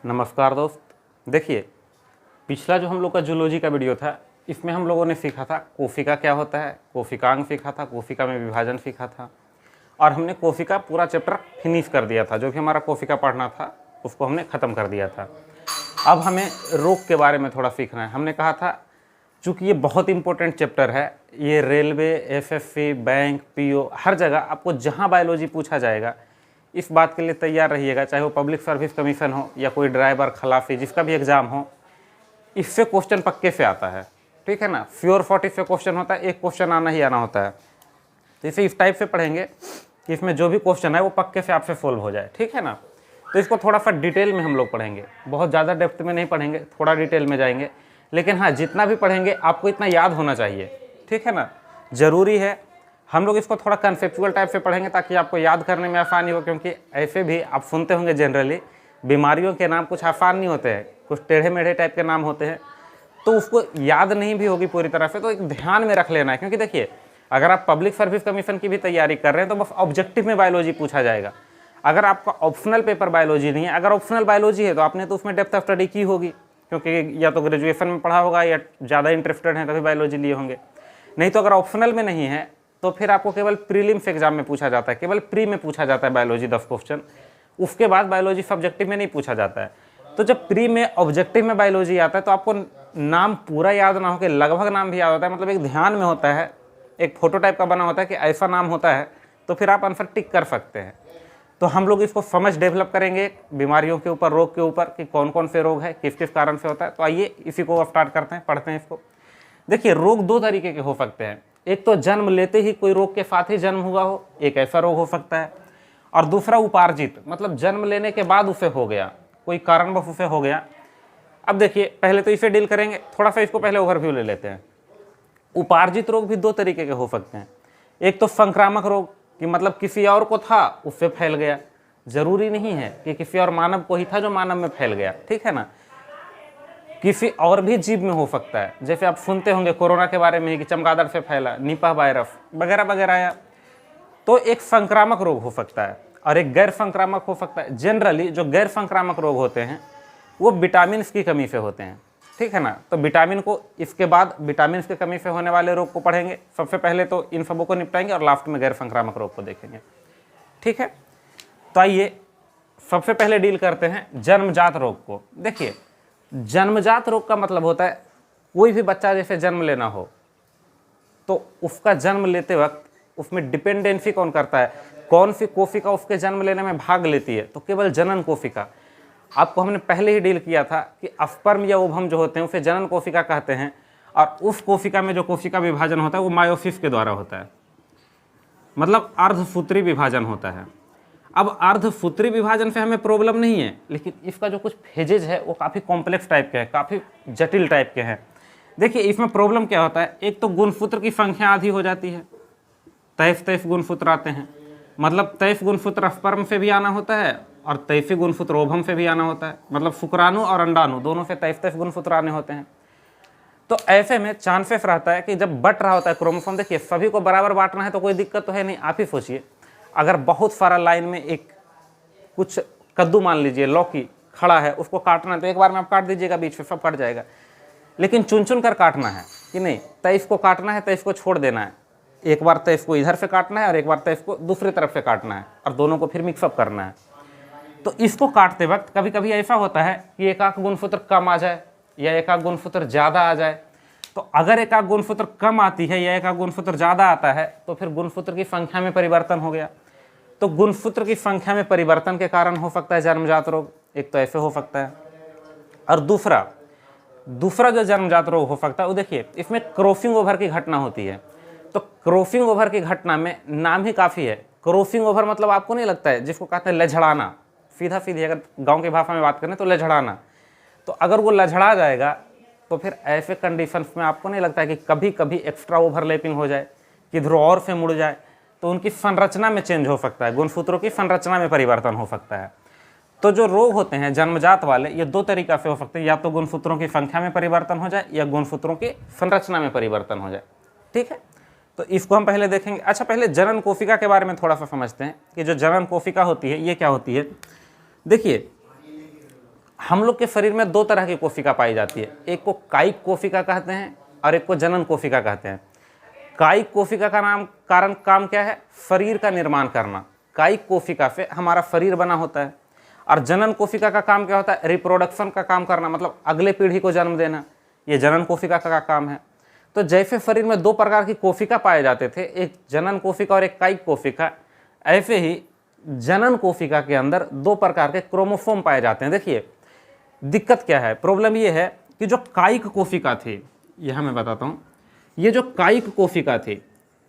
नमस्कार दोस्त। देखिए, पिछला जो हम लोग का जूलॉजी का वीडियो था, इसमें हम लोगों ने सीखा था कोशिका क्या होता है, कोशिकांग सीखा था, कोशिका में विभाजन सीखा था और हमने कोशिका पूरा चैप्टर फिनिश कर दिया था। जो भी हमारा कोशिका पढ़ना था उसको हमने ख़त्म कर दिया था। अब हमें रोग के बारे में थोड़ा सीखना है। हमने कहा था चूँकि ये बहुत इंपॉर्टेंट चैप्टर है, ये रेलवे, एसएससी, बैंक, पीओ, हर जगह आपको जहाँ बायोलॉजी पूछा जाएगा, इस बात के लिए तैयार रहिएगा, चाहे वो पब्लिक सर्विस कमीशन हो या कोई ड्राइवर, खलासी, जिसका भी एग्ज़ाम हो, इससे क्वेश्चन पक्के से आता है। ठीक है ना, श्योर 40 से क्वेश्चन होता है, एक क्वेश्चन आना ही आना होता है। तो इसे इस टाइप से पढ़ेंगे कि इसमें जो भी क्वेश्चन है वो पक्के से आपसे सोल्व हो जाए। ठीक है ना, तो इसको थोड़ा सा डिटेल में हम लोग पढ़ेंगे, बहुत ज़्यादा डेप्थ में नहीं पढ़ेंगे, थोड़ा डिटेल में जाएंगे। लेकिन हाँ, जितना भी पढ़ेंगे आपको इतना याद होना चाहिए। ठीक है ना, ज़रूरी है। हम लोग इसको थोड़ा कंसेप्चुअल टाइप से पढ़ेंगे ताकि आपको याद करने में आसानी हो, क्योंकि ऐसे भी आप सुनते होंगे जनरली बीमारियों के नाम कुछ आसान नहीं होते हैं, कुछ टेढ़े मेढ़े टाइप के नाम होते हैं, तो उसको याद नहीं भी होगी पूरी तरह से, तो एक ध्यान में रख लेना है। क्योंकि देखिए, अगर आप पब्लिक सर्विस कमीशन की भी तैयारी कर रहे हैं तो बस ऑब्जेक्टिव में बायोलॉजी पूछा जाएगा। अगर आपका ऑप्शनल पेपर बायोलॉजी नहीं है, अगर ऑप्शनल बायोलॉजी है तो आपने तो उसमें डेप्थ ऑफ स्टडी की होगी, क्योंकि या तो ग्रेजुएशन में पढ़ा होगा या ज़्यादा इंटरेस्टेड हैं तभी बायोलॉजी लिए होंगे। नहीं तो अगर ऑप्शनल में नहीं है तो फिर आपको केवल प्रीलिम्स एग्जाम में पूछा जाता है, केवल प्री में पूछा जाता है बायोलॉजी 10 क्वेश्चन, उसके बाद बायोलॉजी सब्जेक्टिव में नहीं पूछा जाता है। तो जब प्री में ऑब्जेक्टिव में बायोलॉजी आता है तो आपको नाम पूरा याद ना हो के लगभग नाम भी याद होता है, मतलब एक ध्यान में होता है, एक फोटो टाइप का बना होता है कि ऐसा नाम होता है, तो फिर आप आंसर टिक कर सकते हैं। तो हम लोग इसको समझ डेवलप करेंगे बीमारियों के ऊपर, रोग के ऊपर, कि कौन कौन से रोग है, किस किस कारण से होता है। तो आइए इसी को स्टार्ट करते हैं, पढ़ते हैं इसको। देखिए, रोग दो तरीके के हो सकते हैं। एक तो जन्म लेते ही कोई रोग के साथ ही जन्म हुआ हो, एक ऐसा रोग हो सकता है, और दूसरा उपार्जित, मतलब जन्म लेने के बाद उसे हो गया, कोई कारणवश उसे हो गया। अब देखिए, पहले तो इसे डील करेंगे, थोड़ा सा इसको पहले ओवरव्यू ले लेते हैं। उपार्जित रोग भी दो तरीके के हो सकते हैं। एक तो संक्रामक रोग, कि मतलब किसी और को था उससे फैल गया, जरूरी नहीं है कि किसी और मानव को ही था जो मानव में फैल गया। ठीक है ना, किसी और भी जीव में हो सकता है। जैसे आप सुनते होंगे कोरोना के बारे में कि चमगादड़ से फैला, निपाह वायरस वगैरह वगैरह आया, तो एक संक्रामक रोग हो सकता है और एक गैर संक्रामक हो सकता है। जनरली जो गैर संक्रामक रोग होते हैं वो विटामिन की कमी से होते हैं। ठीक है ना, तो विटामिन को इसके बाद विटामिन की कमी से होने वाले रोग को पढ़ेंगे। सबसे पहले तो इन सबों को निपटाएंगे और लास्ट में गैर संक्रामक रोग को देखेंगे। ठीक है, तो आइए सबसे पहले डील करते हैं जन्मजात रोग को। देखिए, जन्मजात रोग का मतलब होता है कोई भी बच्चा जैसे जन्म लेना हो तो उसका जन्म लेते वक्त उसमें डिपेंडेंसी कौन करता है, कौन सी कोशिका उसके जन्म लेने में भाग लेती है, तो केवल जनन कोशिका। आपको हमने पहले ही डील किया था कि स्पर्म या ओवम जो होते हैं उसे जनन कोशिका कहते हैं, और उस कोशिका में जो कोशिका विभाजन होता है वो मायोसिस के द्वारा होता है, मतलब अर्धसूत्री विभाजन होता है। अब अर्धसूत्री विभाजन से हमें प्रॉब्लम नहीं है, लेकिन इसका जो कुछ फेजेज है वो काफ़ी कॉम्प्लेक्स टाइप के हैं, काफ़ी जटिल टाइप के हैं। देखिए, इसमें प्रॉब्लम क्या होता है, एक तो गुणसूत्र की संख्या आधी हो जाती है, 23 गुणसूत्र आते हैं, मतलब 23 गुणसूत्र स्पर्म से भी आना होता है और 23 गुणसूत्र ओवम से भी आना होता है, मतलब शुक्राणु और अंडाणु दोनों से 23 गुणसूत्र आने होते हैं। तो ऐसे में चांसेस रहता है कि जब बट रहा होता है क्रोमोसोम, देखिए सभी को बराबर बांटना है तो कोई दिक्कत तो है नहीं। आप ही सोचिए, अगर बहुत सारा लाइन में एक कुछ कद्दू मान लीजिए, लौकी खड़ा है, उसको काटना है तो एक बार में आप काट दीजिएगा, बीच में सब कट जाएगा। लेकिन चुन चुन कर काटना है कि नहीं, 23 को काटना है, 23 को छोड़ देना है, एक बार 23 को इधर से काटना है और एक बार 23 को दूसरी तरफ से काटना है, और दोनों को फिर मिक्सअप करना है। तो इसको काटते वक्त कभी कभी ऐसा होता है कि एक आध गुणसूत्र कम आ जाए या एक आध गुणसूत्र ज़्यादा आ जाए। तो अगर एक आध गुणसूत्र कम आती है या एक आध गुणसूत्र ज़्यादा आता है तो फिर गुणसूत्र की संख्या में परिवर्तन हो गया। तो गुणसूत्र की संख्या में परिवर्तन के कारण हो सकता है जन्मजात रोग, एक तो ऐसे हो सकता है। और दूसरा जो जन्मजात रोग हो सकता है वो देखिए, इसमें क्रॉसिंग ओवर की घटना होती है। तो क्रॉसिंग ओवर की घटना में नाम ही काफ़ी है। क्रॉसिंग ओवर मतलब आपको नहीं लगता है, जिसको कहते हैं लझड़ाना, सीधा सीधी अगर गांव की भाषा में बात करें तो लझड़ाना। तो अगर वो लझड़ा जाएगा तो फिर ऐसे कंडीशंस में आपको नहीं लगता है कि कभी कभी एक्स्ट्रा ओवरलैपिंग हो जाए, किधर और से मुड़ जाए, तो उनकी संरचना में चेंज हो सकता है, गुणसूत्रों की संरचना में परिवर्तन हो सकता है। तो जो रोग होते हैं जन्मजात वाले, ये दो तरीका से हो सकते हैं, या तो गुणसूत्रों की संख्या में परिवर्तन हो जाए या गुणसूत्रों की संरचना में परिवर्तन हो जाए। ठीक है, तो इसको हम पहले देखेंगे। अच्छा, पहले जनन कोशिका के बारे में थोड़ा सा समझते हैं कि जो जनन कोशिका होती है ये क्या होती है। देखिए, हम लोग के शरीर में दो तरह की कोशिका पाई जाती है, एक को कायिक कोशिका कहते हैं और एक को जनन कोशिका कहते हैं। कायिक कोशिका का काम क्या है? शरीर का निर्माण करना। कायिक कोशिका से हमारा शरीर बना होता है। और जनन कोशिका का काम क्या होता है? रिप्रोडक्शन का काम करना, मतलब अगले पीढ़ी को जन्म देना। ये जनन कोशिका का काम है। तो जैसे शरीर में दो प्रकार की कोशिका पाए जाते थे, एक जनन कोशिका और एक कायिक कोशिका, ऐसे ही जनन कोशिका के अंदर दो प्रकार के क्रोमोसोम पाए जाते हैं। देखिए दिक्कत क्या है, प्रॉब्लम ये है कि जो कायिक कोशिका थी, यह मैं बताता हूँ, ये जो कायिक कोशिका थी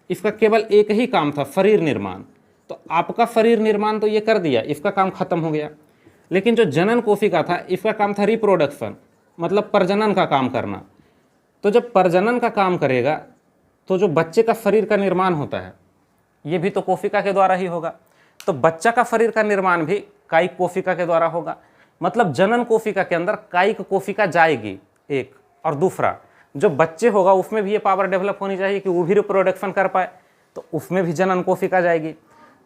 इसका केवल एक ही काम था, शरीर निर्माण। तो आपका शरीर निर्माण तो ये कर दिया, इसका काम खत्म हो गया। लेकिन जो जनन कोशिका था इसका काम था रिप्रोडक्शन, मतलब प्रजनन का काम करना। तो जब प्रजनन का काम करेगा तो जो बच्चे का शरीर का निर्माण होता है ये भी तो कोशिका के द्वारा ही होगा। तो बच्चा का शरीर का निर्माण भी कायिक कोशिका के द्वारा होगा। मतलब जनन कोशिका के अंदर कायिक कोशिका जाएगी एक, और दूसरा जो बच्चे होगा उसमें भी ये पावर डेवलप होनी चाहिए कि वो भी रिप्रोडक्शन कर पाए, तो उसमें भी जनन कोशिका जाएगी।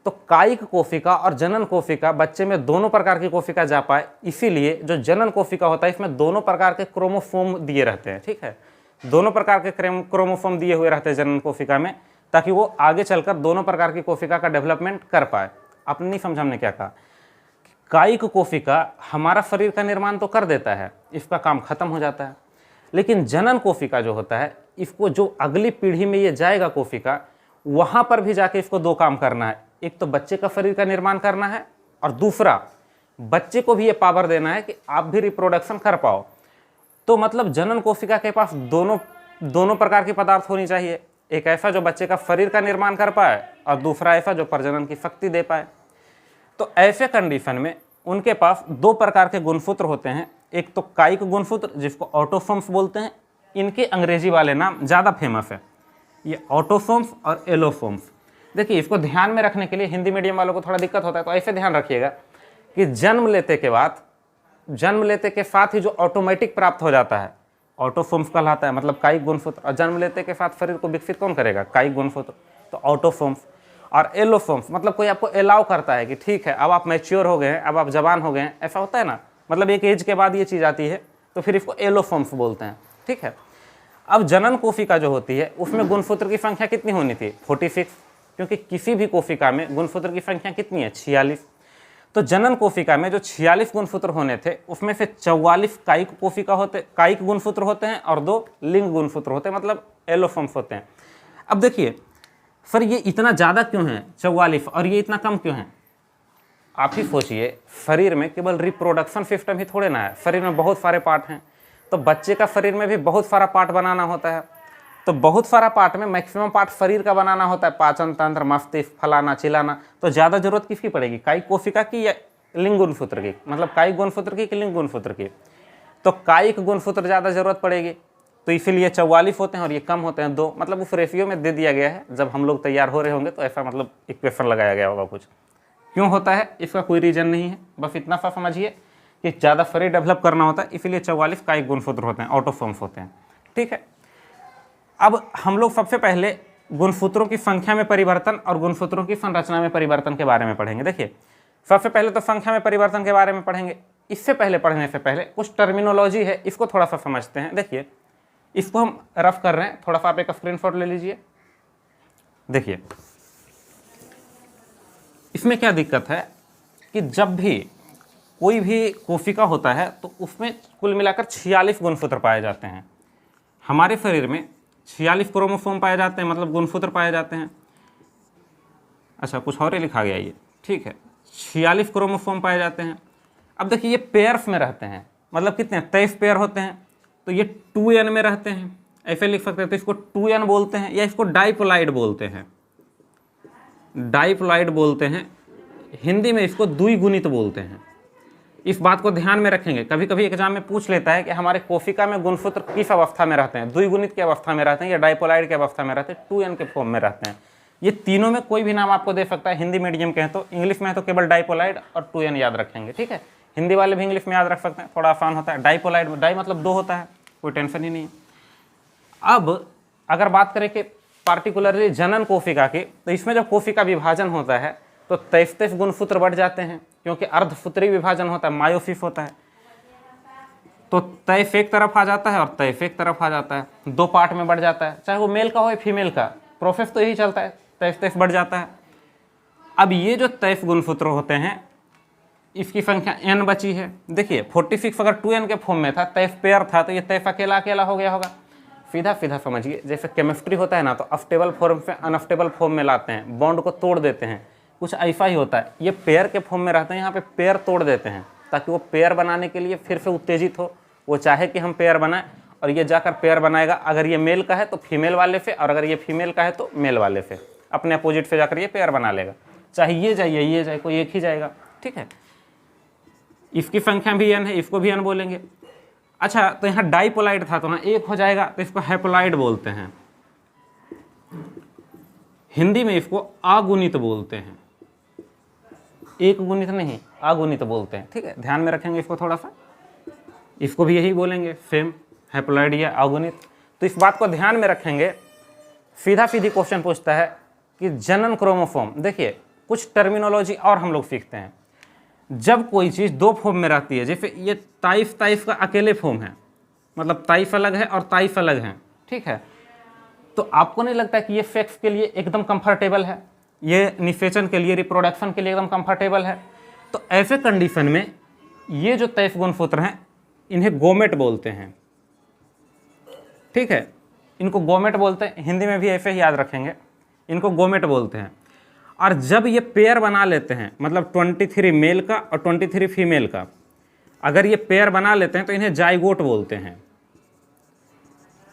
तो कायिक कोशिका और जनन कोशिका, बच्चे में दोनों प्रकार की कोशिका जा पाए, इसीलिए जो जनन कोशिका होता है इसमें दोनों प्रकार के क्रोमोसोम दिए रहते हैं। ठीक है, दोनों प्रकार के क्रोमोसोम दिए हुए रहते हैं जनन कोशिका में, ताकि वो आगे चलकर दोनों प्रकार की कोशिका का डेवलपमेंट कर पाए। आपने नहीं समझा हमने क्या कहा? कायिक कोशिका हमारा शरीर का निर्माण तो कर देता है, इसका काम खत्म हो जाता है। लेकिन जनन कोशिका जो होता है, इसको जो अगली पीढ़ी में ये जाएगा कोशिका, वहाँ पर भी जाके इसको दो काम करना है। एक तो बच्चे का शरीर का निर्माण करना है, और दूसरा बच्चे को भी ये पावर देना है कि आप भी रिप्रोडक्शन कर पाओ। तो मतलब जनन कोशिका के पास दोनों प्रकार के पदार्थ होनी चाहिए, एक ऐसा जो बच्चे का शरीर का निर्माण कर पाए और दूसरा ऐसा जो प्रजनन की शक्ति दे पाए। तो ऐसे कंडीशन में उनके पास दो प्रकार के गुणसूत्र होते हैं, एक तो कायिक गुणसूत्र जिसको ऑटोसोम्स बोलते हैं, इनके अंग्रेजी वाले नाम ज़्यादा फेमस है, ये ऑटोसोम्स और एलोसोम्स। देखिए इसको ध्यान में रखने के लिए हिंदी मीडियम वालों को थोड़ा दिक्कत होता है, तो ऐसे ध्यान रखिएगा कि जन्म लेते के साथ ही जो ऑटोमेटिक प्राप्त हो जाता है ऑटोसोम्स कहलाता है, मतलब कायिक गुणसूत्र। और जन्म लेते के साथ शरीर को विकसित कौन करेगा? कायिक गुणसूत्र, तो ऑटोसोम्स। और एलोसोम्स मतलब कोई आपको अलाउ करता है कि ठीक है अब आप मैच्योर हो गए हैं, अब आप जवान हो गए हैं, ऐसा होता है ना, मतलब एक एज के बाद ये चीज़ आती है, तो फिर इसको एलोसोम्स बोलते हैं। ठीक है, अब जनन कोशिका जो होती है उसमें गुणसूत्र की संख्या कितनी होनी थी? 46, क्योंकि किसी भी कोशिका में गुणसूत्र की संख्या कितनी है? 46। तो जनन कोशिका में जो 46 गुणसूत्र होने थे उसमें से 44 कायिक गुणसूत्र होते हैं और 2 लिंग गुणसूत्र होते हैं, मतलब एलोसोम्स होते हैं। अब देखिए सर ये इतना ज़्यादा क्यों है 44 और ये इतना कम क्यों है? आप ही सोचिए, शरीर में केवल रिप्रोडक्शन सिस्टम ही थोड़े ना है, शरीर में बहुत सारे पार्ट हैं। तो बच्चे का शरीर में भी बहुत सारा पार्ट बनाना होता है, तो बहुत सारा पार्ट में मैक्सिमम पार्ट शरीर का बनाना होता है, पाचन तंत्र, मस्तिष्क, फलाना चिलाना। तो ज़्यादा जरूरत किसकी पड़ेगी? कायिक कोशिका की या लिंग गुणसूत्र की? मतलब कायिक गुणसूत्र की कि लिंग गुणसूत्र की? तो कायिक गुणसूत्र ज़्यादा जरूरत पड़ेगी, तो इसीलिए 44 होते हैं और ये कम होते हैं 2, मतलब उस रेशियो में दे दिया गया है। जब हम लोग तैयार हो रहे होंगे तो ऐसा मतलब इक्वेशन लगाया गया होगा कुछ। क्यों होता है इसका कोई रीजन नहीं है, बस इतना सा समझिए कि ज़्यादा शरीर डेवलप करना होता है, इसीलिए 44 कायिक गुणसूत्र होते हैं, ऑटोसोम्स होते हैं। ठीक है, अब हम लोग सबसे पहले गुणसूत्रों की संख्या में परिवर्तन और गुणसूत्रों की संरचना में परिवर्तन के बारे में पढ़ेंगे। देखिए सबसे पहले तो संख्या में परिवर्तन के बारे में पढ़ेंगे। इससे पहले पढ़ने से पहले कुछ टर्मिनोलॉजी है, इसको थोड़ा सा समझते हैं। देखिए इसको हम रफ कर रहे हैं, थोड़ा सा आप एक स्क्रीनशॉट ले लीजिए। देखिए इसमें क्या दिक्कत है कि जब भी कोई भी कोशिका होता है तो उसमें कुल मिलाकर 46 गुणसूत्र पाए जाते हैं। हमारे शरीर में 46 क्रोमोसोम पाए जाते हैं, मतलब गुणसूत्र पाए जाते हैं। अच्छा कुछ और ही लिखा गया ये, ठीक है, 46 क्रोमोसोम पाए जाते हैं। अब देखिए ये पेयर्स में रहते हैं, मतलब कितने 23 पेयर होते हैं, तो ये 2n में रहते हैं, ऐसे लिख सकते हैं। तो इसको 2n बोलते हैं या इसको डाइपोलाइड बोलते हैं, डाइपोलाइड बोलते हैं। हिंदी में इसको द्विगुणित बोलते हैं। इस बात को ध्यान में रखेंगे, कभी कभी एग्जाम में पूछ लेता है कि हमारे कोशिका में गुणसूत्र किस अवस्था में रहते हैं, द्विगुणित की अवस्था में रहते हैं या डाइपोलाइड की अवस्था में रहते हैं, 2n के फॉर्म में रहते हैं। ये तीनों में कोई भी नाम आपको दे सकता है, हिंदी मीडियम के हैं तो, इंग्लिश में है तो केवल डाइपोलाइड और 2n याद रखेंगे। ठीक है, हिंदी वाले भी इंग्लिश में याद रख सकते हैं, थोड़ा आसान होता है। डाइपोलाइड, डाई मतलब 2 होता है, कोई टेंशन ही नहीं है। अब अगर बात करें कि पार्टिकुलरली जनन कोशिका की, तो इसमें जब कोशिका विभाजन होता है तो 23 गुणसूत्र बढ़ जाते हैं, क्योंकि अर्धसूत्री विभाजन होता है, मायोसिस होता है। तो तैफ एक तरफ आ जाता है और तैफ एक तरफ आ जाता है, 2 पार्ट में बढ़ जाता है, चाहे वो मेल का हो या फीमेल का, प्रोसेस तो यही चलता है, तैफ तैफ बढ़ जाता है। अब ये जो तैफ गुणसूत्र होते हैं इसकी संख्या n बची है। देखिए 46 अगर 2n के फॉर्म में था, तैफ पेयर था, तो ये तैफ अकेला अकेला हो गया होगा। सीधा सीधा समझिए, जैसे केमिस्ट्री होता है ना, तो अस्टेबल फॉर्म से अनस्टेबल फॉर्म में लाते हैं, बॉन्ड को तोड़ देते हैं, कुछ ऐसा ही होता है। ये पेयर के फॉर्म में रहते हैं, यहाँ पे पेयर तोड़ देते हैं ताकि वो पेयर बनाने के लिए फिर से उत्तेजित हो, वो चाहे कि हम पेयर बनाएं, और ये जाकर पेयर बनाएगा। अगर ये मेल का है तो फीमेल वाले से, और अगर ये फीमेल का है तो मेल वाले से, अपने अपोजिट से जाकर ये पेयर बना लेगा। चाहे ये जाए कोई एक ही जाएगा, ठीक है। इसकी संख्या भी n है, इसको भी n बोलेंगे। अच्छा, तो यहाँ डाइपोलाइड था तो यहाँ एक हो जाएगा, तो इसको हैपोलाइड बोलते हैं। हिंदी में इसको अगुणित बोलते हैं, एक गुणित नहीं, अगुणित बोलते हैं, ठीक है। ध्यान में रखेंगे इसको थोड़ा सा, इसको भी यही बोलेंगे सेम, हैपोलाइड या अगुणित। तो इस बात को ध्यान में रखेंगे। सीधा सीधी क्वेश्चन पूछता है कि जनन क्रोमोसोम। देखिए कुछ टर्मिनोलॉजी और हम लोग सीखते हैं। जब कोई चीज़ 2 फॉर्म में रहती है, जैसे ये ताइफ का अकेले फॉर्म है, मतलब ताइफ अलग है और ताइफ अलग है, ठीक है, तो आपको नहीं लगता कि ये सेक्स के लिए एकदम कंफर्टेबल है, ये निषेचन के लिए, रिप्रोडक्शन के लिए एकदम कंफर्टेबल है? तो ऐसे कंडीशन में ये जो तैफ गुणसूत्र हैं इन्हें गोमेट बोलते हैं, ठीक है। इनको गोमेट बोलते हैं, हिंदी में भी ऐसे ही याद रखेंगे, इनको गोमेट बोलते हैं। और जब ये पेयर बना लेते हैं, मतलब 23 मेल का और 23 फीमेल का, अगर ये पेयर बना लेते हैं तो इन्हें जाइगोट बोलते हैं,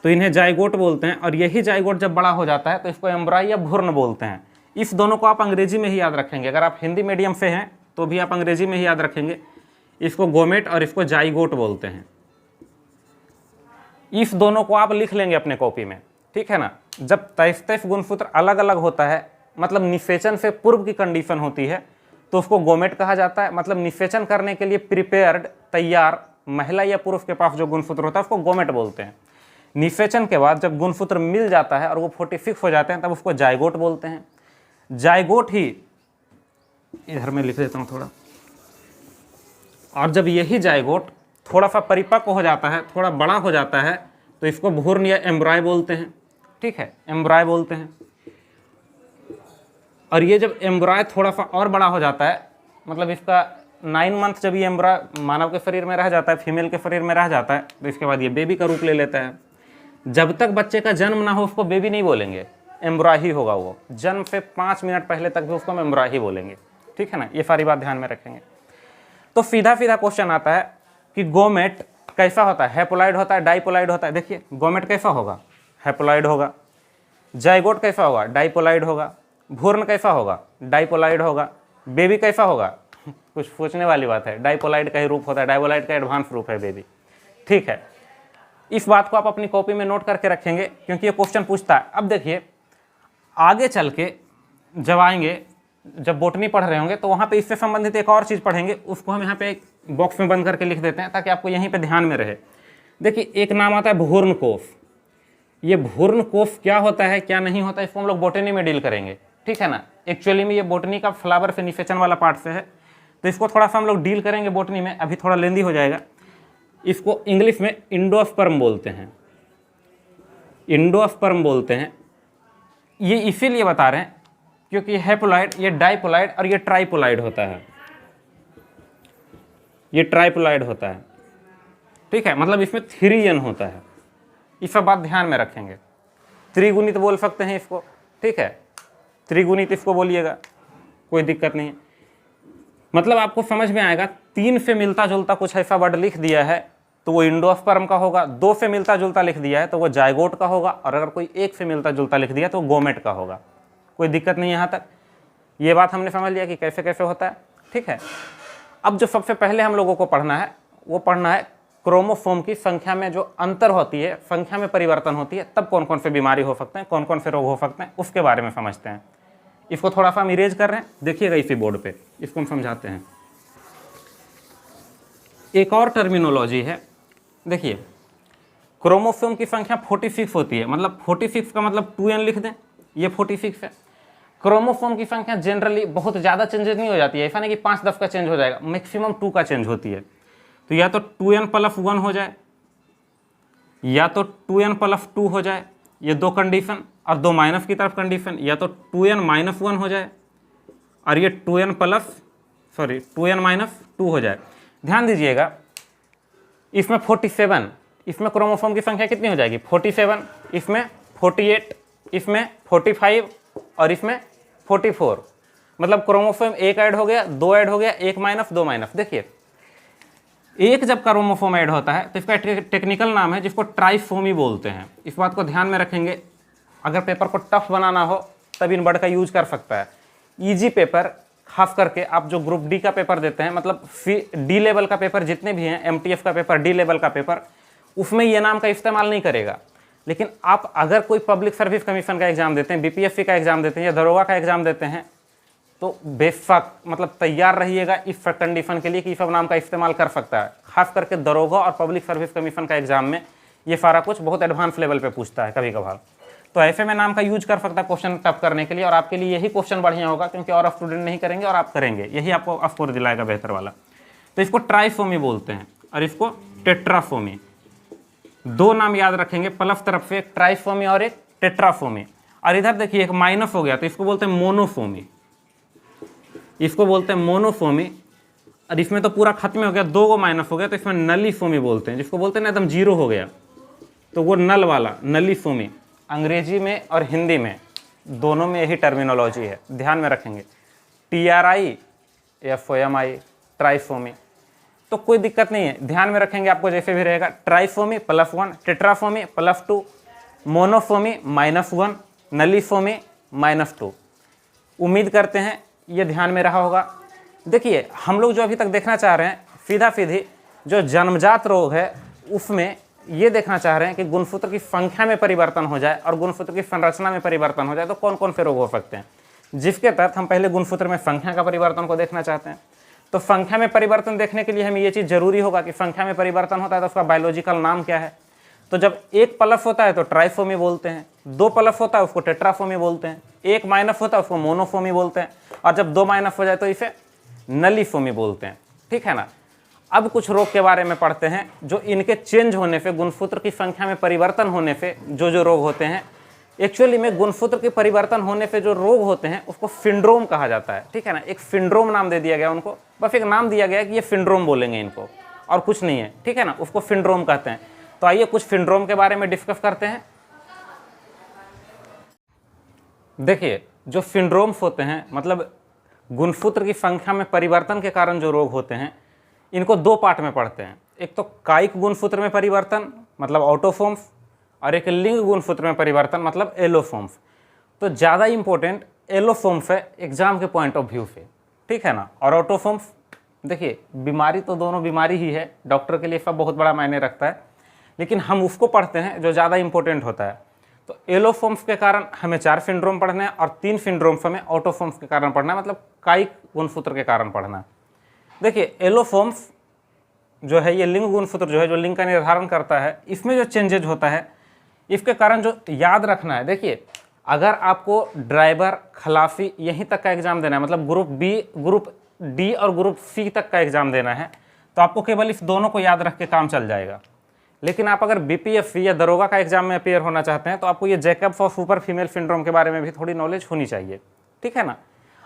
तो इन्हें जाइगोट बोलते हैं। और यही जाइगोट जब बड़ा हो जाता है तो इसको एम्ब्राई या भ्रूण बोलते हैं। इस दोनों को आप अंग्रेजी में ही याद रखेंगे, अगर आप हिंदी मीडियम से हैं तो भी आप अंग्रेजी में ही याद रखेंगे। इसको गोमेट और इसको जाइगोट बोलते हैं। इस दोनों को आप लिख लेंगे अपने कॉपी में, ठीक है ना। जब तैफ गुणसूत्र अलग अलग होता है, मतलब निषेचन से पूर्व की कंडीशन होती है, तो उसको गोमेट कहा जाता है। मतलब निषेचन करने के लिए प्रिपेयर्ड, तैयार महिला या पुरुष के पास जो गुणसूत्र होता है उसको गोमेट बोलते हैं। निषेचन के बाद जब गुणसूत्र मिल जाता है और वो 46 हो जाते हैं तब उसको जाइगोट बोलते हैं। जाइगोट ही, इधर में लिख देता हूँ थोड़ा, और जब यही जाइगोट थोड़ा सा परिपक्व हो जाता है, थोड़ा बड़ा हो जाता है, तो इसको भ्रूण या एम्ब्राय बोलते हैं, ठीक है, एम्ब्राय बोलते हैं। और ये जब एम्ब्राय थोड़ा सा और बड़ा हो जाता है, मतलब इसका 9 मंथ जब ये एम्ब्राय मानव के शरीर में रह जाता है, फीमेल के शरीर में रह जाता है, तो इसके बाद ये बेबी का रूप ले लेता है। जब तक बच्चे का जन्म ना हो उसको बेबी नहीं बोलेंगे, एम्ब्राय ही होगा वो। जन्म से 5 मिनट पहले तक भी उसको हम एम्ब्राय ही बोलेंगे, ठीक है ना। ये सारी बात ध्यान में रखेंगे। तो सीधा सीधा क्वेश्चन आता है कि गोमेट कैसा होता है, हैपोलाइड होता है, डाइपोलाइड होता है। देखिए गोमेट कैसा होगा, हैपोलाइड होगा। जाइगोट कैसा होगा, डाइपोलाइड होगा। भ्रूण कैसा होगा, डाइपोलाइड होगा। बेबी कैसा होगा, कुछ सोचने वाली बात है, डाइपोलाइड का ही रूप होता है, डाइपोलाइड का एडवांस रूप है बेबी, ठीक है। इस बात को आप अपनी कॉपी में नोट करके रखेंगे क्योंकि ये क्वेश्चन पूछता है। अब देखिए आगे चल के जब आएंगे, जब बोटनी पढ़ रहे होंगे तो वहाँ पे इससे संबंधित एक और चीज़ पढ़ेंगे, उसको हम यहाँ पे एक बॉक्स में बंद करके लिख देते हैं ताकि आपको यहीं पे ध्यान में रहे। देखिए एक नाम आता है भ्रूणकोश। ये भ्रूणकोश क्या होता है क्या नहीं होता है इसको हम लोग बोटनी में डील करेंगे, ठीक है ना। एक्चुअली में ये बोटनी का फ्लावर से निषेचन वाला पार्ट से है, तो इसको थोड़ा सा हम लोग डील करेंगे बोटनी में, अभी थोड़ा लेंदी हो जाएगा। इसको इंग्लिश में इंडोस्पर्म बोलते हैं, इंडोस्पर्म बोलते हैं। ये इसीलिए बता रहे हैं क्योंकि ये हैपोलाइड, ये डाइपोलाइड और ये ट्राइपोलाइड होता है, ये ट्राइपोलाइड होता है, ठीक है। मतलब इसमें 3n होता है। इस सब बात ध्यान में रखेंगे। त्रिगुणित बोल सकते हैं इसको, ठीक है, त्रिगुणित इसको बोलिएगा, कोई दिक्कत नहीं है। मतलब आपको समझ में आएगा। 3 से मिलता जुलता कुछ ऐसा वर्ड लिख दिया है तो वो इंडोस्पर्म का होगा, 2 से मिलता जुलता लिख दिया है तो वो जाइगोट का होगा, और अगर कोई 1 से मिलता जुलता लिख दिया तो वो गोमेट का होगा। कोई दिक्कत नहीं यहाँ तक। ये बात हमने समझ लिया कि कैसे कैसे होता है, ठीक है। अब जो सबसे पहले हम लोगों को पढ़ना है वो पढ़ना है क्रोमोसोम की संख्या में जो अंतर होती है, संख्या में परिवर्तन होती है, तब कौन कौन से बीमारी हो सकते हैं, कौन कौन से रोग हो सकते हैं, उसके बारे में समझते हैं। इसको थोड़ा सा हम इरेज कर रहे हैं, देखिएगा इसी बोर्ड पे, इसको हम समझाते हैं। एक और टर्मिनोलॉजी है, देखिए क्रोमोसोम की संख्या 46 होती है, मतलब 46 का मतलब 2n लिख दें, ये 46 है। क्रोमोसोम की संख्या जनरली बहुत ज़्यादा चेंजेस नहीं हो जाती है, ऐसा नहीं कि 5-10 का चेंज हो जाएगा, मैक्सिमम 2 का चेंज होती है। तो या तो 2n प्लस 1 हो जाए या तो 2n प्लस 2 हो जाए, ये दो कंडीशन, और दो माइनस की तरफ कंडीशन, या तो 2n माइनस 1 हो जाए और ये 2n माइनस 2 हो जाए। ध्यान दीजिएगा, इसमें 47, इसमें क्रोमोसोम की संख्या कितनी हो जाएगी 47, इसमें 48, इसमें 45 और इसमें 44, मतलब क्रोमोसोम एक ऐड हो गया, दो ऐड हो गया, एक माइनस दो माइनस। देखिए एक जब क्रोमोसोम ऐड होता है तो इसका टेक्निकल नाम है जिसको ट्राइसोमी बोलते हैं। इस बात को ध्यान में रखेंगे, अगर पेपर को टफ बनाना हो तब इन वर्ड का यूज कर सकता है। इजी पेपर, खास करके आप जो ग्रुप डी का पेपर देते हैं, मतलब डी लेवल का पेपर जितने भी हैं, एमटीएफ का पेपर, डी लेवल का पेपर, उसमें ये नाम का इस्तेमाल नहीं करेगा। लेकिन आप अगर कोई पब्लिक सर्विस कमीशन का एग्जाम देते हैं, बीपीएससी का एग्जाम देते हैं या दरोगा का एग्जाम देते हैं, तो बेशक मतलब तैयार रहिएगा इस कंडीशन के लिए कि सब नाम का इस्तेमाल कर सकता है। खास करके दरोगा और पब्लिक सर्विस कमीशन का एग्जाम में ये सारा कुछ बहुत एडवांस लेवल पे पूछता है कभी कभार, तो ऐसे में नाम का यूज कर सकता है क्वेश्चन टफ करने के लिए। और आपके लिए यही क्वेश्चन बढ़िया होगा क्योंकि और स्टूडेंट नहीं करेंगे और आप करेंगे, यही आपको स्कोर दिलाएगा बेहतर वाला। तो इसको ट्राइसोमी बोलते हैं और इसको टेट्रासोमी। दो नाम याद रखेंगे, प्लस तरफ से एक ट्राइसोमी और एक टेट्रासोमी। और इधर देखिए एक माइनस हो गया तो इसको बोलते हैं मोनोसोमी, इसको बोलते हैं मोनोसोमी। और इसमें तो पूरा खत्म हो गया, दो को माइनस हो गया तो इसमें नलीसोमी बोलते हैं, जिसको बोलते हैं ना एकदम जीरो हो गया तो वो नल वाला नलीसोमी। अंग्रेजी में और हिंदी में दोनों में यही टर्मिनोलॉजी है, ध्यान में रखेंगे। TRIFOMI ट्राइसोमी, तो कोई दिक्कत नहीं है, ध्यान में रखेंगे आपको जैसे भी रहेगा। Trisomy +1, tetrasomy +2, monosomy -1, नलीसोमी -2। उम्मीद करते हैं ये ध्यान में रहा होगा। देखिए हम लोग जो अभी तक देखना चाह रहे हैं, सीधा सीधी जो जन्मजात रोग है उसमें ये देखना चाह रहे हैं कि गुणसूत्र की संख्या में परिवर्तन हो जाए और गुणसूत्र की संरचना में परिवर्तन हो जाए तो कौन कौन से रोग हो सकते हैं, जिसके तहत हम पहले गुणसूत्र में संख्या का परिवर्तन को देखना चाहते हैं। तो संख्या में परिवर्तन देखने के लिए हमें ये चीज़ जरूरी होगा कि संख्या में परिवर्तन होता है तो उसका बायोलॉजिकल नाम क्या है। तो जब एक प्लस होता है तो ट्राइसोमी बोलते हैं, दो प्लस होता है उसको टेट्रासोमी बोलते हैं, एक माइनस होता है उसको मोनोसोमी बोलते हैं, और जब दो माइनस हो जाए तो इसे नलीसोमी बोलते हैं। ठीक है ना। अब कुछ रोग के बारे में पढ़ते हैं जो इनके चेंज होने से, गुणसूत्र की संख्या में परिवर्तन होने से जो रोग होते हैं। एक्चुअली में गुणसूत्र के परिवर्तन होने से जो रोग होते हैं उसको सिंड्रोम कहा जाता है। ठीक है ना, एक सिंड्रोम नाम दे दिया गया उनको, बस एक नाम दिया गया कि ये सिंड्रोम बोलेंगे इनको और कुछ नहीं है। ठीक है ना, उसको सिंड्रोम कहते हैं। तो आइए कुछ सिंड्रोम के बारे में डिस्कस करते हैं। देखिए जो सिंड्रोम्स होते हैं, मतलब गुणसूत्र की संख्या में परिवर्तन के कारण जो रोग होते हैं, इनको दो पार्ट में पढ़ते हैं। एक तो कायिक गुणसूत्र में परिवर्तन मतलब ऑटोसोम्स, और एक लिंग गुणसूत्र में परिवर्तन मतलब एलोसोम्स। तो ज़्यादा इंपॉर्टेंट एलोसोम्स है एग्जाम के पॉइंट ऑफ व्यू से। ठीक है ना। और ऑटोसोम्स, देखिए बीमारी तो दोनों बीमारी ही है, डॉक्टर के लिए सब बहुत बड़ा मायने रखता है, लेकिन हम उसको पढ़ते हैं जो ज़्यादा इंपॉर्टेंट होता है। तो एलोसोम्स के कारण हमें 4 सिंड्रोम पढ़ना है और 3 सिंड्रोम्स हमें ऑटोसोम्स के कारण पढ़ना है, मतलब कायिक गुणसूत्र के कारण पढ़ना है। देखिए एलोसोम्स जो है ये लिंग गुणसूत्र जो है, जो लिंग का निर्धारण करता है, इसमें जो चेंजेज होता है इसके कारण जो याद रखना है। देखिए अगर आपको ड्राइवर, खलासी यहीं तक का एग्जाम देना है, मतलब ग्रुप बी, ग्रुप डी और ग्रुप सी तक का एग्जाम देना है, तो आपको केवल इस दोनों को याद रख के काम चल जाएगा। लेकिन आप अगर बीपीएससी या दरोगा का एग्जाम में अपेयर होना चाहते हैं तो आपको ये जैकब्स और सुपर फीमेल सिंड्रोम के बारे में भी थोड़ी नॉलेज होनी चाहिए। ठीक है ना।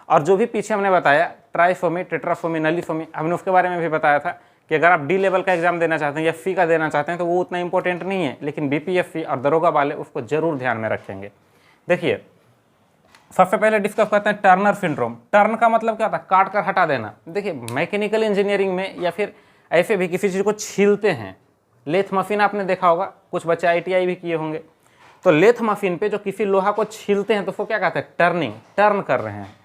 और जो भी पीछे हमने बताया ट्राइसोमी, टेट्रासोमी, नलीसोमी, हमने उसके बारे में भी बताया था कि अगर आप डी लेवल का एग्जाम देना चाहते हैं या सी का देना चाहते हैं तो वो उतना इंपॉर्टेंट नहीं है, लेकिन बीपीएससी और दरोगा वाले उसको जरूर ध्यान में रखेंगे। देखिए सबसे पहले डिस्कस करते हैं टर्नर सिंड्रोम। टर्न का मतलब क्या होता है, काट कर हटा देना। देखिए मैकेनिकल इंजीनियरिंग में या फिर ऐसे भी किसी चीज़ को छीलते हैं, लेथ मशीन आपने देखा होगा, कुछ बच्चे आईटीआई भी किए होंगे, तो लेथ मशीन पे जो किसी लोहा को छीलते हैं तो उसको क्या कहते हैं, टर्निंग, टर्न कर रहे हैं।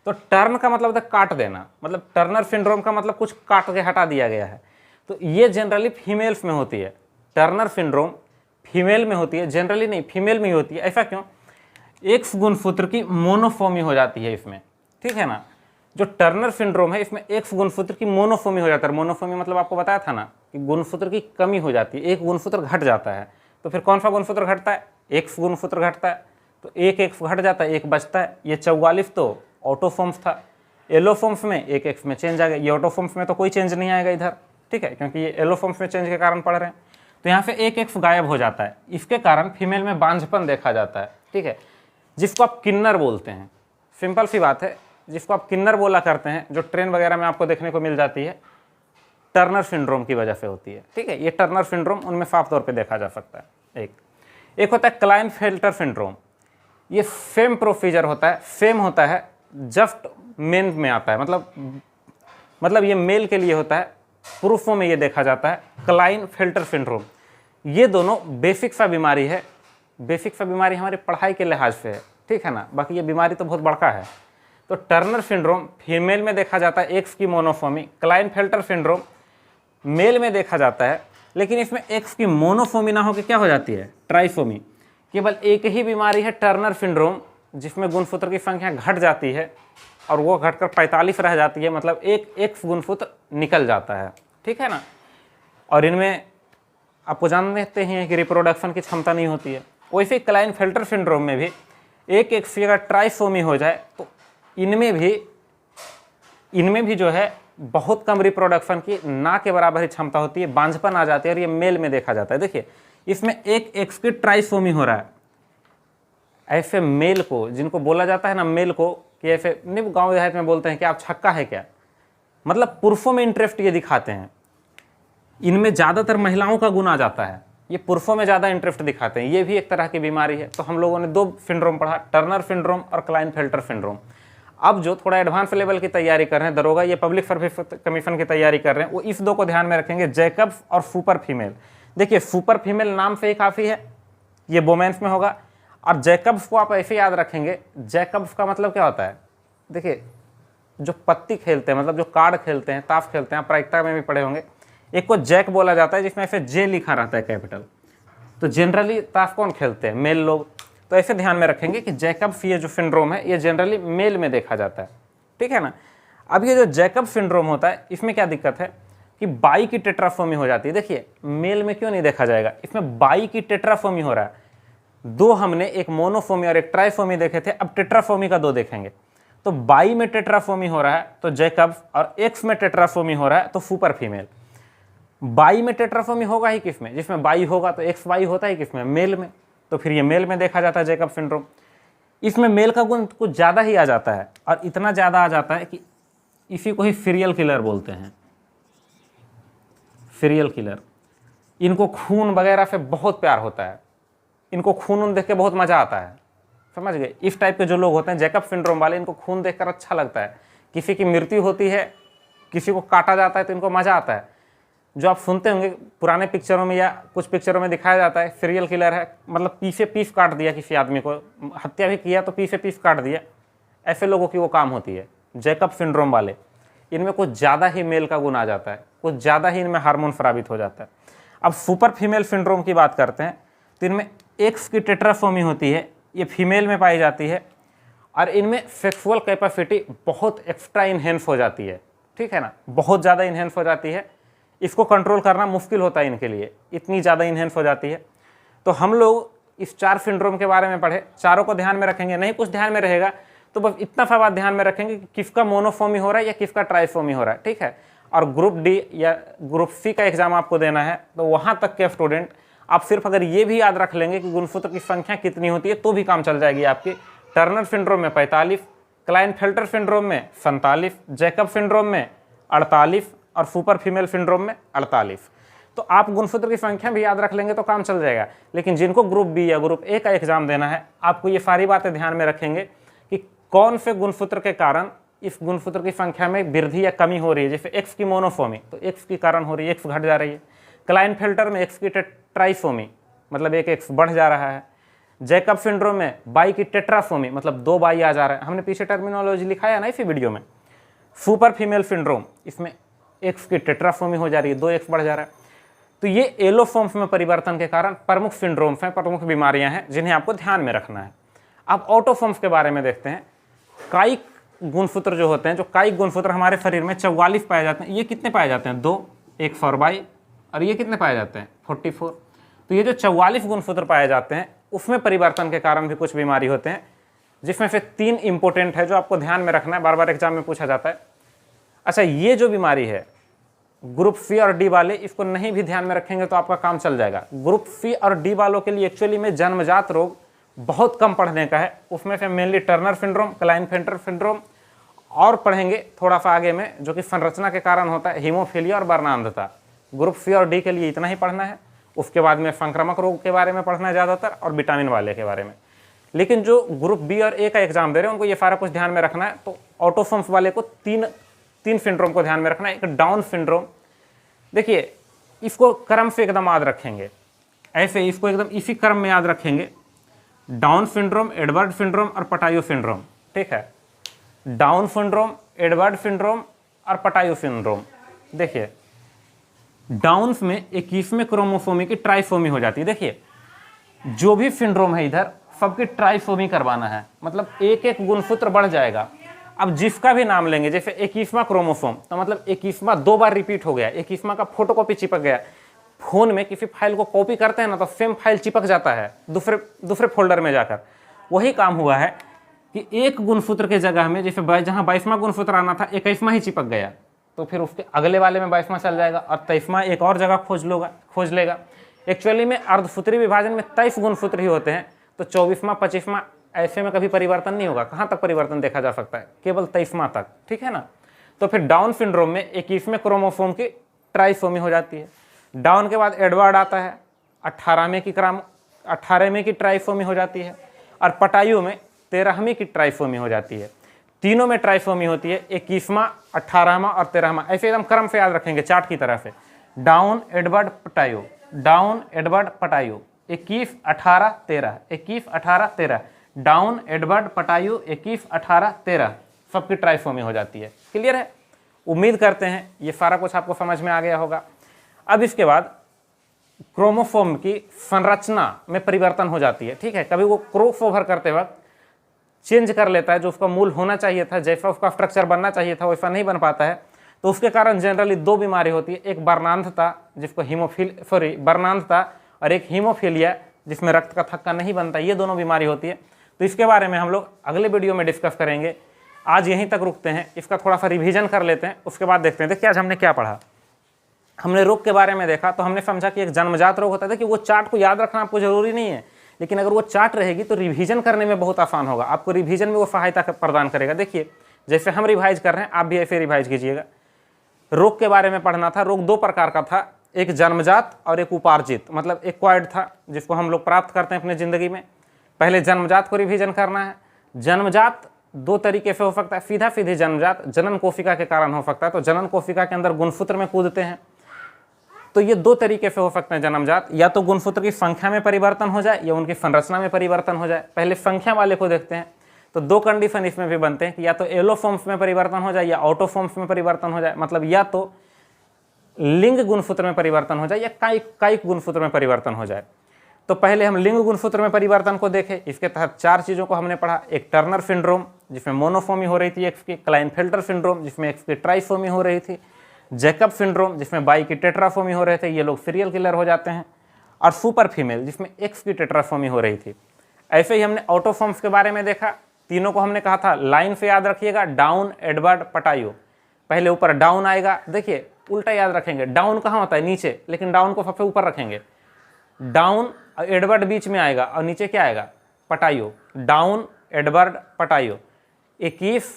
तो टर्न का मतलब होता है काट देना, मतलब टर्नर सिंड्रोम का मतलब कुछ काट के हटा दिया गया है। तो ये जनरली फीमेल्स में होती है, टर्नर सिंड्रोम फीमेल में होती है, जनरली नहीं फीमेल में ही होती है। ऐसा क्यों, एक्स गुणसूत्र की मोनोसोमी हो जाती है इसमें। ठीक है ना। जो टर्नर सिंड्रोम है इसमें एक्स गुणसूत्र की मोनोसोमी हो जाता है। मोनोसोमी मतलब आपको बताया था ना कि गुणसूत्र की कमी हो जाती है, एक गुणसूत्र घट जाता है। तो फिर कौन सा गुणसूत्र घटता है, एक्स गुणसूत्र घटता है। तो एक एक्स घट जाता है, एक बचता है। ये 44 तो ऑटोसोम्स था, एलोसोम्स में एक एक्स में चेंज आ गया, ये ऑटोसोम्स में तो कोई चेंज नहीं आएगा इधर। ठीक है, क्योंकि ये येलो फॉर्म्स में चेंज के कारण पढ़ रहे हैं। तो यहाँ से एक एक्स गायब हो जाता है, इसके कारण फीमेल में बांझपन देखा जाता है, ठीक है, जिसको आप किन्नर बोलते हैं। सिंपल सी बात है, जिसको आप किन्नर बोला करते हैं, जो ट्रेन वगैरह में आपको देखने को मिल जाती है, टर्नर सिंड्रोम की वजह से होती है, ठीक है। ये टर्नर सिंड्रोम उनमें साफ तौर पे देखा जा सकता है। एक होता है क्लाइनफेल्टर सिंड्रोम। ये सेम प्रोसीजर होता है, सेम होता है, जस्ट मेन में आता है, मतलब ये मेल के लिए होता है, पुरुषों में ये देखा जाता है क्लाइनफेल्टर सिंड्रोम। ये दोनों बेसिक सा बीमारी है, बेसिक सा बीमारी हमारी पढ़ाई के लिहाज से है, ठीक है ना, बाकी ये बीमारी तो बहुत बड़का है। तो टर्नर सिंड्रोम फीमेल में देखा जाता है, एक्स की मोनोफोमी। क्लाइनफेल्टर सिंड्रोम मेल में देखा जाता है, लेकिन इसमें एक्स की मोनोफोमी ना होकर क्या हो जाती है, ट्राइफोमी। केवल एक ही बीमारी है टर्नर सिंड्रोम, जिसमें गुणसूत्र की संख्या घट जाती है और वो घटकर 45 रह जाती है, मतलब एक एक्स गुणसूत्र निकल जाता है, ठीक है ना। और इनमें आपको जानते हैं कि रिप्रोडक्शन की क्षमता नहीं होती है। वैसे क्लाइनफेल्टर सिंड्रोम में भी एक एक्स की अगर ट्राइफोमी हो जाए तो इनमें भी जो है बहुत कम रिप्रोडक्शन की ना के बराबर ही क्षमता होती है, बांझपन आ जाती है, और ये मेल में देखा जाता है। देखिए इसमें एक एक्स की ट्राइफोमी हो रहा है। ऐसे मेल को, जिनको बोला जाता है ना मेल को, कि ऐसे नहीं गाँव देहात में बोलते हैं कि आप छक्का है क्या, मतलब पुरुषों में इंटरेस्ट ये दिखाते हैं। इनमें ज़्यादातर महिलाओं का गुण आ जाता है, ये पुरुषों में ज़्यादा इंटरेस्ट दिखाते हैं। ये भी एक तरह की बीमारी है। तो हम लोगों ने दो सिंड्रोम पढ़ा, टर्नर सिंड्रोम और क्लाइनफेल्टर सिंड्रोम। अब जो थोड़ा एडवांस लेवल की तैयारी कर रहे हैं, दरोगा ये पब्लिक सर्विस कमीशन की तैयारी कर रहे हैं, वो इस दो को ध्यान में रखेंगे, जैकब्स और सुपर फीमेल। देखिए सुपर फीमेल नाम से ही काफ़ी है, ये वोमेन्स में होगा। और जैकब्स को आप ऐसे याद रखेंगे, जैकब्स का मतलब क्या होता है, देखिए जो पत्ती खेलते हैं, मतलब जो कार्ड खेलते हैं, ताश खेलते हैं, आप प्रायिकता में भी पढ़े होंगे, एक को जैक बोला जाता है जिसमें ऐसे जे लिखा रहता है कैपिटल। तो जनरली ताश कौन खेलते हैं, मेल लोग। तो ऐसे ध्यान में रखेंगे कि जैकब्स ये जो सिंड्रोम है ये जनरली मेल में देखा जाता है, ठीक है ना। अब ये जो जैकब सिंड्रोम होता है, इसमें क्या दिक्कत है कि बाई की टेट्राफोमी हो जाती है। देखिए मेल में क्यों नहीं देखा जाएगा, इसमें बाई की टेट्राफोमी हो रहा है। दो हमने एक मोनोफोमी और एक ट्राइफोमी देखे थे, अब टेट्राफोमी का दो देखेंगे। तो बाई में टेट्राफोमी हो रहा है तो जैकब्स, और एक्स में टेट्राफोमी हो रहा है तो सुपर फीमेल। बाई में टेट्राफोमी होगा ही किसमें, जिसमें बाई होगा तो एक्स वाई होता है किसमें, मेल में। तो फिर ये मेल में देखा जाता है जैकब सिंड्रोम। इसमें मेल का गुण कुछ ज़्यादा ही आ जाता है, और इतना ज़्यादा आ जाता है कि इसी को ही सीरियल किलर बोलते हैं, सीरियल किलर। इनको खून वगैरह से बहुत प्यार होता है, इनको खून देख के बहुत मज़ा आता है, समझ गए। इस टाइप के जो लोग होते हैं जैकब सिंड्रोम वाले, इनको खून देखकर अच्छा लगता है। किसी की मृत्यु होती है, किसी को काटा जाता है तो इनको मज़ा आता है। जो आप सुनते होंगे पुराने पिक्चरों में या कुछ पिक्चरों में दिखाया जाता है, सीरियल किलर है, मतलब पीस से पीस काट दिया, किसी आदमी को हत्या भी किया तो पीस से पीस काट दिया। ऐसे लोगों की वो काम होती है जैकब सिंड्रोम वाले। इनमें कुछ ज़्यादा ही मेल का गुण आ जाता है, कुछ ज़्यादा ही इनमें हार्मोन स्रावित हो जाता है। अब सुपर फीमेल सिंड्रोम की बात करते हैं तो इनमें एक्स की टेट्राफोमी होती है, ये फीमेल में पाई जाती है, और इनमें सेक्सुअल कैपेसिटी बहुत एक्स्ट्रा इन्हेंस हो जाती है, ठीक है ना, बहुत ज़्यादा इन्हेंस हो जाती है। इसको कंट्रोल करना मुश्किल होता है इनके लिए, इतनी ज़्यादा इन्हेंस हो जाती है। तो हम लोग इस 4 सिंड्रोम के बारे में पढ़े, चारों को ध्यान में रखेंगे, नहीं कुछ ध्यान में रहेगा तो बस इतना सा बात ध्यान में रखेंगे कि किसका मोनोफोमी हो रहा है या किसका ट्राइफोमी हो रहा है, ठीक है। और ग्रुप डी या ग्रुप सी का एग्जाम आपको देना है, तो वहाँ तक के स्टूडेंट आप सिर्फ अगर ये भी याद रख लेंगे कि गुणसूत्र की संख्या कितनी होती है तो भी काम चल जाएगी आपकी। टर्नर सिंड्रोम में 45, क्लाइनफेल्टर सिंड्रोम में 47, जैकब सिंड्रोम में 48 और सुपर फीमेल सिंड्रोम में 48। तो आप गुणसूत्र की संख्या भी याद रख लेंगे तो काम चल जाएगा। लेकिन जिनको ग्रुप बी या ग्रुप ए का एग्जाम देना है, आपको ये सारी बातें ध्यान में रखेंगे कि कौन से गुणसूत्र के कारण इस गुणसूत्र की संख्या में वृद्धि या कमी हो रही है। जैसे एक्स की मोनोफोमी तो एक्स के कारण हो रही है, एक्स घट जा रही है। क्लाइनफेल्टर में एक्स की ट्राइफोमी मतलब एक एक्स बढ़ जा रहा है। जैकब सिंड्रोम में बाई की टेट्राफोमी मतलब 2 बाई आ जा रहा है, हमने पीछे टर्मिनोलॉजी लिखा है ना इसी वीडियो में। सुपर फीमेल सिंड्रोम, इसमें एक्स की टेट्राफोमी हो जा रही है, 2 एक्स बढ़ जा रहा है। तो ये एलो फॉर्म्स में परिवर्तन के कारण प्रमुख सिंड्रोम्स हैं, प्रमुख बीमारियां हैं जिन्हें आपको ध्यान में रखना है। अब ऑटोफॉर्म्स के बारे में देखते हैं। कायिक गुणसूत्र जो होते हैं, जो कायिक गुणसूत्र हमारे शरीर में 44 पाए जाते हैं। ये कितने पाए जाते हैं? 2, एक 4 बाई, और ये कितने पाए जाते हैं? 44। तो ये जो 44 गुणसूत्र पाए जाते हैं उसमें परिवर्तन के कारण भी कुछ बीमारी होते हैं, जिसमें से 3 इंपॉर्टेंट है जो आपको ध्यान में रखना है, बार बार एग्जाम में पूछा जाता है। अच्छा, ये जो बीमारी है ग्रुप सी और डी वाले इसको नहीं भी ध्यान में रखेंगे तो आपका काम चल जाएगा। ग्रुप सी और डी वालों के लिए एक्चुअली में जन्मजात रोग बहुत कम पढ़ने का है, उसमें से mainly Turner syndrome, Klinefelter syndrome और पढ़ेंगे थोड़ा सा आगे में जो कि संरचना के कारण होता है हीमोफीलिया और वर्णांधता। ग्रुप सी और डी के लिए इतना ही पढ़ना है। उसके बाद में संक्रामक रोग के बारे में पढ़ना है ज़्यादातर और विटामिन वाले के बारे में। लेकिन जो ग्रुप बी और ए का एग्जाम दे रहे हैं उनको ये सारा कुछ ध्यान में रखना है। तो ऑटोसोम्स वाले को तीन सिंड्रोम को ध्यान में रखना है। एक डाउन सिंड्रोम, देखिए इसको क्रम से एकदम याद रखेंगे, ऐसे इसको एकदम इसी क्रम में याद रखेंगे। डाउन सिंड्रोम, एडवर्ड सिंड्रोम और पटायो सिंड्रोम, ठीक है। डाउन सिंड्रोम, एडवर्ड सिंड्रोम और पटायो सिंड्रोम। देखिए डाउन्स में 21वें क्रोमोसोमी की ट्राइसोमी हो जाती है। देखिए जो भी सिंड्रोम है इधर सबकी ट्राइसोमी करवाना है, मतलब एक एक गुणसूत्र बढ़ जाएगा। अब जिसका भी नाम लेंगे, जैसे 21वां क्रोमोसोम तो मतलब 21वां 2 बार रिपीट हो गया, 21वां का फोटोकॉपी चिपक गया। फोन में किसी फाइल को कॉपी करते हैं ना तो सेम फाइल चिपक जाता है दूसरे फोल्डर में जाकर। वही काम हुआ है कि एक गुणसूत्र के जगह में जैसे जहाँ 22वां गुणसूत्र आना था 21वां ही चिपक गया, तो फिर उसके अगले वाले में 22वां चल जाएगा और 23वां एक और जगह खोज लेगा। एक्चुअली में अर्धसूत्री विभाजन में 23 गुणसूत्र ही होते हैं, तो 24वां 25वां ऐसे में कभी परिवर्तन नहीं होगा। कहाँ तक परिवर्तन देखा जा सकता है? केवल 23वां तक, ठीक है ना। तो फिर डाउन सिंड्रोम में 21वें क्रोमोसोम की ट्राइसोमी हो जाती है। डाउन के बाद एडवर्ड आता है, 18वें की ट्राइसोमी हो जाती है और पटायु में 13वीं की ट्राइसोमी हो जाती है। तीनों में ट्राइसोमी होती है, 21वां, 18वां और 13वां। ऐसे एकदम क्रम से याद रखेंगे चार्ट की तरह से। डाउन एडवर्ड पटायु, डाउन एडवर्ड पटायु, 21 18 13, 21 18 13, डाउन एडवर्ड पटायु 21 18 13, सबकी ट्राइसोमी हो जाती है। क्लियर है? उम्मीद करते हैं ये सारा कुछ आपको समझ में आ गया होगा। अब इसके बाद क्रोमोसोम की संरचना में परिवर्तन हो जाती है, ठीक है। कभी वो क्रॉस ओवर करते वक्त चेंज कर लेता है, जो उसका मूल होना चाहिए था, जैसा उसका स्ट्रक्चर बनना चाहिए था वैसा नहीं बन पाता है। तो उसके कारण जनरली 2 बीमारी होती है, एक वर्णांधता जिसको वर्णांधता और एक हीमोफीलिया जिसमें रक्त का थक्का नहीं बनता, ये दोनों बीमारी होती है। तो इसके बारे में हम लोग अगले वीडियो में डिस्कस करेंगे। आज यहीं तक रुकते हैं, इसका थोड़ा सा रिवीजन कर लेते हैं, उसके बाद देखते हैं। देखिए आज हमने क्या पढ़ा। हमने रोग के बारे में देखा तो हमने समझा कि एक जन्मजात रोग होता है कि वो चार्ट को याद रखना आपको जरूरी नहीं है, लेकिन अगर वो चार्ट रहेगी तो रिवीजन करने में बहुत आसान होगा, आपको रिवीजन में वो सहायता प्रदान करेगा। देखिए जैसे हम रिवाइज कर रहे हैं आप भी ऐसे रिवाइज कीजिएगा। रोग के बारे में पढ़ना था। रोग 2 प्रकार का था, एक जन्मजात और एक उपार्जित, मतलब एक्वायर्ड था जिसको हम लोग प्राप्त करते हैं अपने ज़िंदगी में। पहले जन्मजात को रिवीजन करना है। जन्मजात 2 तरीके से हो सकता है। सीधा सीधी जन्मजात जनन कोशिका के कारण हो सकता है, तो जनन कोशिका के अंदर गुणसूत्र में कूदते हैं, तो ये 2 तरीके से हो सकते हैं जन्मजात। या तो गुणसूत्र की संख्या में परिवर्तन हो जाए या उनकी संरचना में परिवर्तन हो जाए। पहले संख्या वाले को देखते हैं, तो 2 कंडीशन इसमें भी बनते हैं कि या तो एलोफॉर्म्स में परिवर्तन हो जाए या ऑटोफॉर्म्स में परिवर्तन हो जाए, मतलब या तो लिंग गुणसूत्र में परिवर्तन हो जाए या कायिक गुणसूत्र में परिवर्तन हो जाए। तो पहले हम लिंग गुणसूत्र में परिवर्तन को देखें। इसके तहत 4 चीज़ों को हमने पढ़ा। एक टर्नर सिंड्रोम जिसमें मोनोफोमी हो रही थी एक्स की, क्लाइनफेल्टर सिंड्रोम जिसमें एक्स की ट्राइसोमी हो रही थी, जैकब सिंड्रोम जिसमें बाई की टेट्राफोमी हो रहे थे, ये लोग सीरियल किलर हो जाते हैं, और सुपर फीमेल जिसमें एक्स की टेट्राफोमी हो रही थी। ऐसे ही हमने ऑटोफॉर्म्स के बारे में देखा। तीनों को हमने कहा था लाइन से याद रखिएगा, डाउन एडवर्ड पटायु। पहले ऊपर डाउन आएगा, देखिए उल्टा याद रखेंगे, डाउन कहाँ होता है? नीचे, लेकिन डाउन को सबसे ऊपर रखेंगे। डाउन एडवर्ड बीच में आएगा और नीचे क्या आएगा? पटायु। डाउन एडवर्ड पटायु 21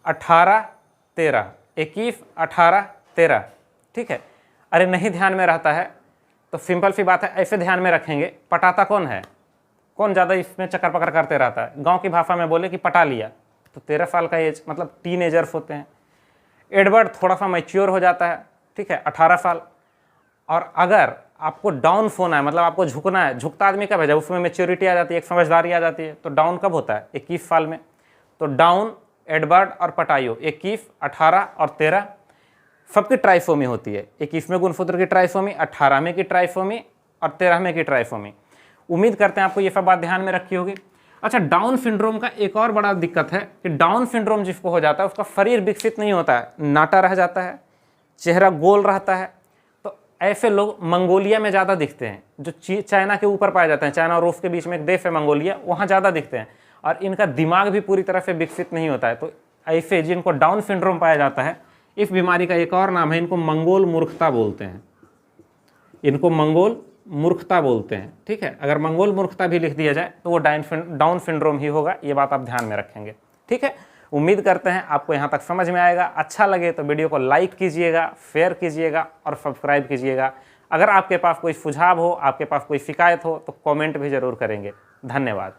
18 13, 21 18 13, ठीक है। अरे नहीं ध्यान में रहता है तो सिंपल सी बात है, ऐसे ध्यान में रखेंगे। पटाता कौन है? कौन ज़्यादा इसमें चक्कर पकड़ करते रहता है? गांव की भाषा में बोले कि पटा लिया, तो 13 साल का एज, मतलब टीनेजर्स होते हैं। एडवर्ड थोड़ा सा मैच्योर हो जाता है, ठीक है, 18 साल। और अगर आपको डाउन फोन है, मतलब आपको झुकना है, झुकता आदमी कब है? जब उसमें मैच्योरिटी आ जाती है, एक समझदारी आ जाती है। तो डाउन कब होता है? 21 साल में। तो डाउन एडवर्ड और पटायु 21 18 और 13 सबकी ट्राइसोमी होती है। 21वें गुणसूत्र की ट्राइसोमी, 18वें की ट्राइसोमी और 13वें की ट्राइसोमी। उम्मीद करते हैं आपको ये सब बात ध्यान में रखी होगी। अच्छा, डाउन सिंड्रोम का एक और बड़ा दिक्कत है कि डाउन सिंड्रोम जिसको हो जाता है उसका शरीर विकसित नहीं होता है, नाटा रह जाता है, चेहरा गोल रहता है। तो ऐसे लोग मंगोलिया में ज़्यादा दिखते हैं, जो चाइना के ऊपर पाए जाते हैं। चाइना और रूस के बीच में एक देश है मंगोलिया, वहाँ ज़्यादा दिखते हैं। और इनका दिमाग भी पूरी तरह से विकसित नहीं होता है। तो ऐसे जिनको डाउन सिंड्रोम पाया जाता है इस बीमारी का एक और नाम है, इनको मंगोल मूर्खता बोलते हैं, इनको मंगोल मूर्खता बोलते हैं। ठीक है, अगर मंगोल मूर्खता भी लिख दिया जाए तो वो डाउन सिंड्रोम ही होगा, ये बात आप ध्यान में रखेंगे। ठीक है, उम्मीद करते हैं आपको यहाँ तक समझ में आएगा। अच्छा लगे तो वीडियो को लाइक कीजिएगा, शेयर कीजिएगा और सब्सक्राइब कीजिएगा। अगर आपके पास कोई सुझाव हो, आपके पास कोई शिकायत हो तो कमेंट भी ज़रूर करेंगे। धन्यवाद।